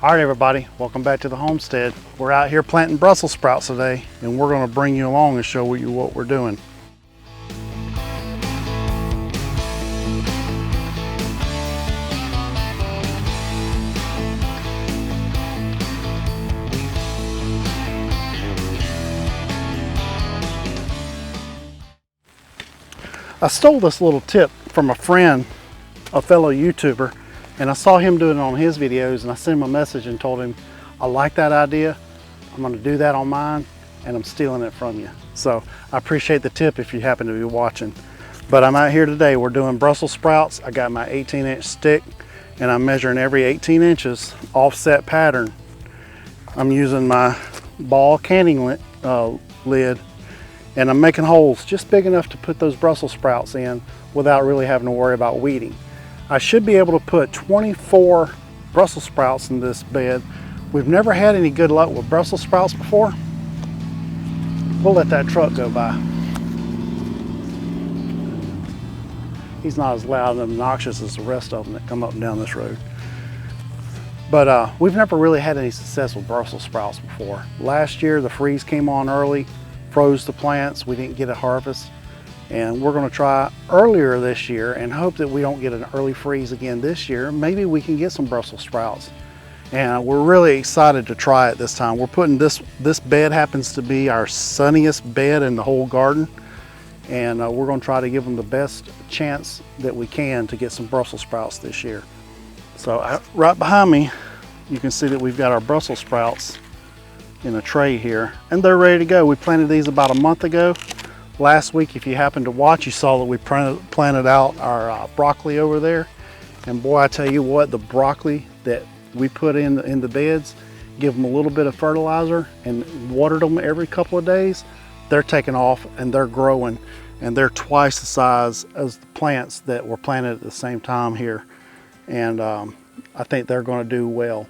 All right, everybody, welcome back to the homestead. We're out here planting Brussels sprouts today, and we're going to bring you along and show you what we're doing. I stole this little tip from a friend, a fellow YouTuber, and I saw him doing it on his videos, and I sent him a message and told him, I like that idea. I'm going to do that on mine, and I'm stealing it from you. So I appreciate the tip if you happen to be watching. But I'm out here today. We're doing Brussels sprouts. I got my 18-inch stick, and I'm measuring every 18 inches offset pattern. I'm using my ball canning lid, and I'm making holes just big enough to put those Brussels sprouts in without really having to worry about weeding. I should be able to put 24 Brussels sprouts in this bed. We've never had any good luck with Brussels sprouts before. We'll let that truck go by. He's not as loud and obnoxious as the rest of them that come up and down this road. But we've never really had any success with Brussels sprouts before. Last year the freeze came on early, froze the plants, we didn't get a harvest. And we're going to try earlier this year and hope that we don't get an early freeze again this year. Maybe we can get some Brussels sprouts. And we're really excited to try it this time. We're putting this bed happens to be our sunniest bed in the whole garden. And we're going to try to give them the best chance that we can to get some Brussels sprouts this year. So right behind me, you can see that we've got our Brussels sprouts in a tray here. And they're ready to go. We planted these about a month ago. Last week, if you happened to watch, you saw that we planted out our broccoli over there. And boy, I tell you what, the broccoli that we put in the beds, give them a little bit of fertilizer and watered them every couple of days, they're taking off and they're growing, and they're twice the size as the plants that were planted at the same time here. And I think they're going to do well.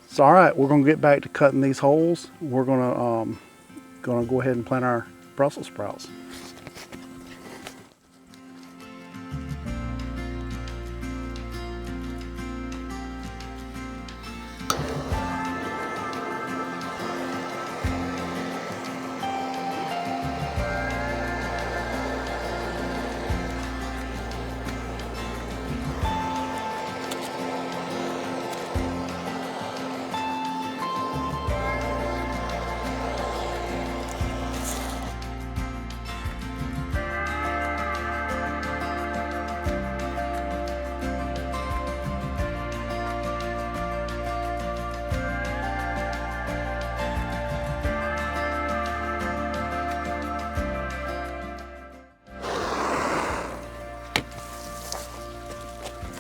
So all right, we're going to get back to cutting these holes. We're going to go ahead and plant our Brussels sprouts.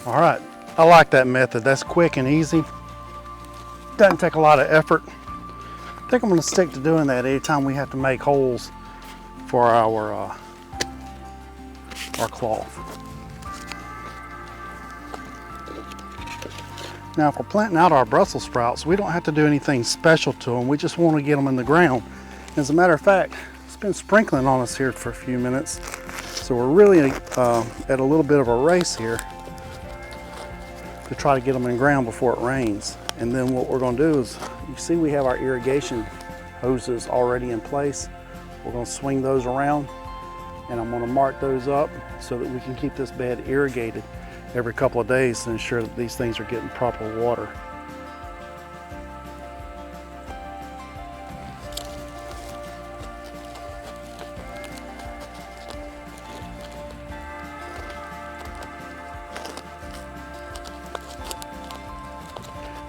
All right, I like that method. That's quick and easy. Doesn't take a lot of effort. I think I'm going to stick to doing that anytime we have to make holes for our cloth. Now, if we're planting out our Brussels sprouts, we don't have to do anything special to them. We just want to get them in the ground. As a matter of fact, it's been sprinkling on us here for a few minutes. So we're really at a little bit of a race here to try to get them in the ground before it rains. And then what we're going to do is, you see we have our irrigation hoses already in place. We're going to swing those around, and I'm going to mark those up so that we can keep this bed irrigated every couple of days to ensure that these things are getting proper water.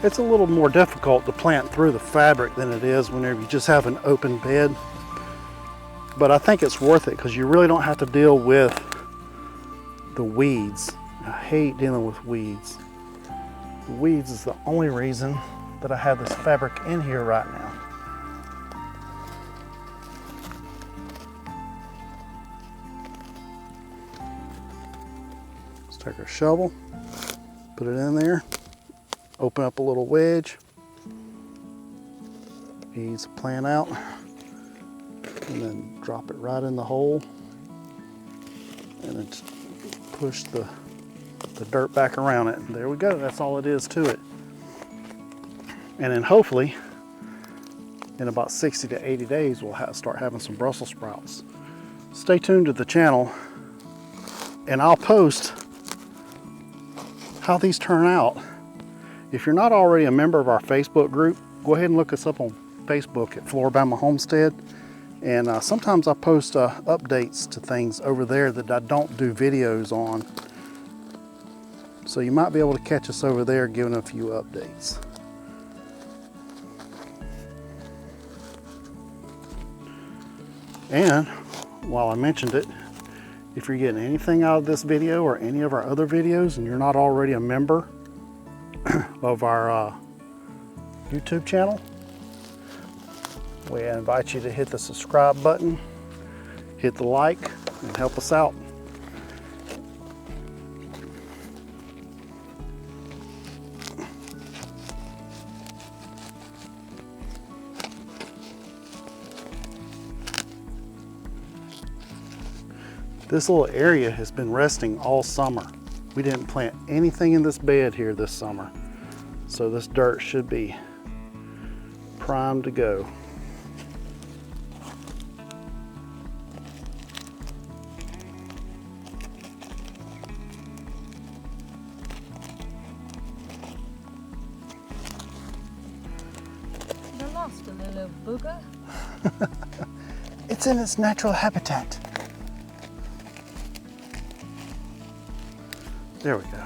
It's a little more difficult to plant through the fabric than it is whenever you just have an open bed. But I think it's worth it because you really don't have to deal with the weeds. I hate dealing with weeds. The weeds is the only reason that I have this fabric in here right now. Let's take our shovel, put it in there. Open up a little wedge, ease the plant out, and then drop it right in the hole, and then push the dirt back around it. There we go, that's all it is to it. And then hopefully in about 60 to 80 days, we'll start having some Brussels sprouts. Stay tuned to the channel, and I'll post how these turn out. If you're not already a member of our Facebook group, go ahead and look us up on Facebook at Floribama Homestead. And sometimes I post updates to things over there that I don't do videos on. So you might be able to catch us over there giving a few updates. And while I mentioned it, if you're getting anything out of this video or any of our other videos and you're not already a member of our YouTube channel, we invite you to hit the subscribe button, hit the like, and help us out. This little area has been resting all summer. We didn't plant anything in this bed here this summer. So this dirt should be primed to go. You lost a little booger. It's in its natural habitat. There we go.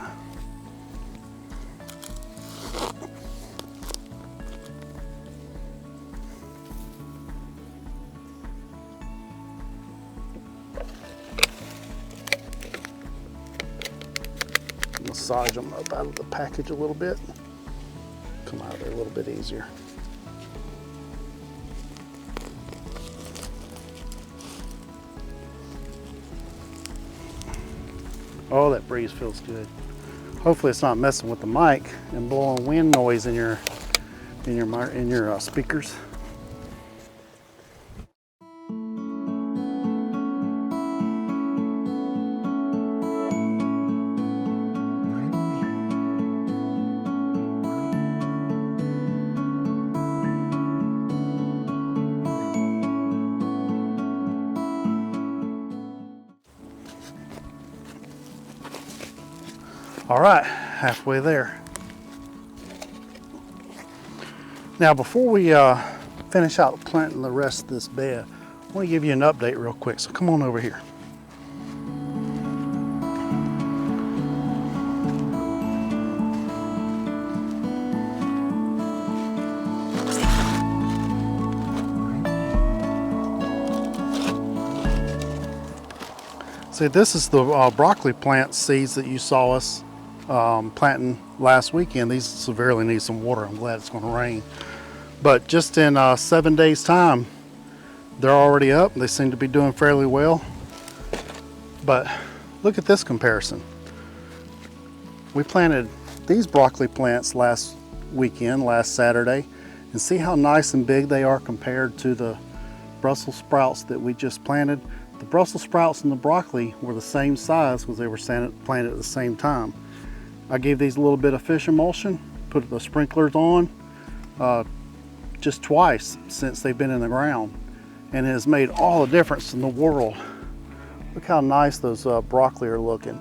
Massage them up out of the package a little bit. Come out of there a little bit easier. Oh, that breeze feels good. Hopefully it's not messing with the mic and blowing wind noise in your speakers. All right, halfway there. Now, before we finish out planting the rest of this bed, I want to give you an update real quick, so come on over here. See, this is the broccoli plant seeds that you saw us planting last weekend. These severely need some water. I'm glad it's going to rain. But just in 7 days time, they're already up. They seem to be doing fairly well. But look at this comparison. We planted these broccoli plants last weekend, last Saturday, and see how nice and big they are compared to the Brussels sprouts that we just planted. The Brussels sprouts and the broccoli were the same size because they were planted at the same time. I gave these a little bit of fish emulsion, put the sprinklers on just twice since they've been in the ground, and it has made all the difference in the world. Look how nice those broccoli are looking.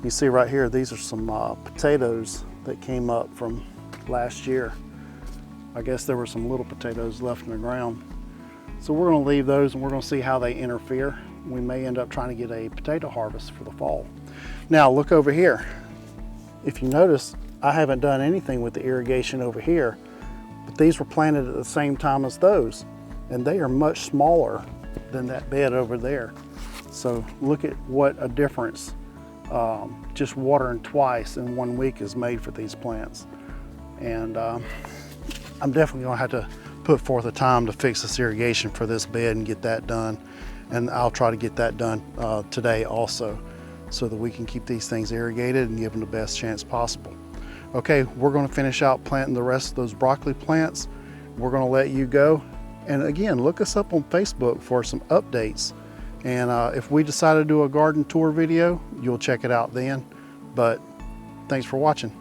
You see right here, these are some potatoes that came up from last year. I guess there were some little potatoes left in the ground. So we're going to leave those and we're going to see how they interfere. We may end up trying to get a potato harvest for the fall. Now look over here. If you notice, I haven't done anything with the irrigation over here, but these were planted at the same time as those, and they are much smaller than that bed over there. So look at what a difference just watering twice in 1 week has made for these plants. And I'm definitely going to have to put forth a time to fix this irrigation for this bed and get that done. And I'll try to get that done today also, so that we can keep these things irrigated and give them the best chance possible. Okay, we're going to finish out planting the rest of those broccoli plants. We're going to let you go. And again, look us up on Facebook for some updates. And if we decide to do a garden tour video, you'll check it out then. But thanks for watching.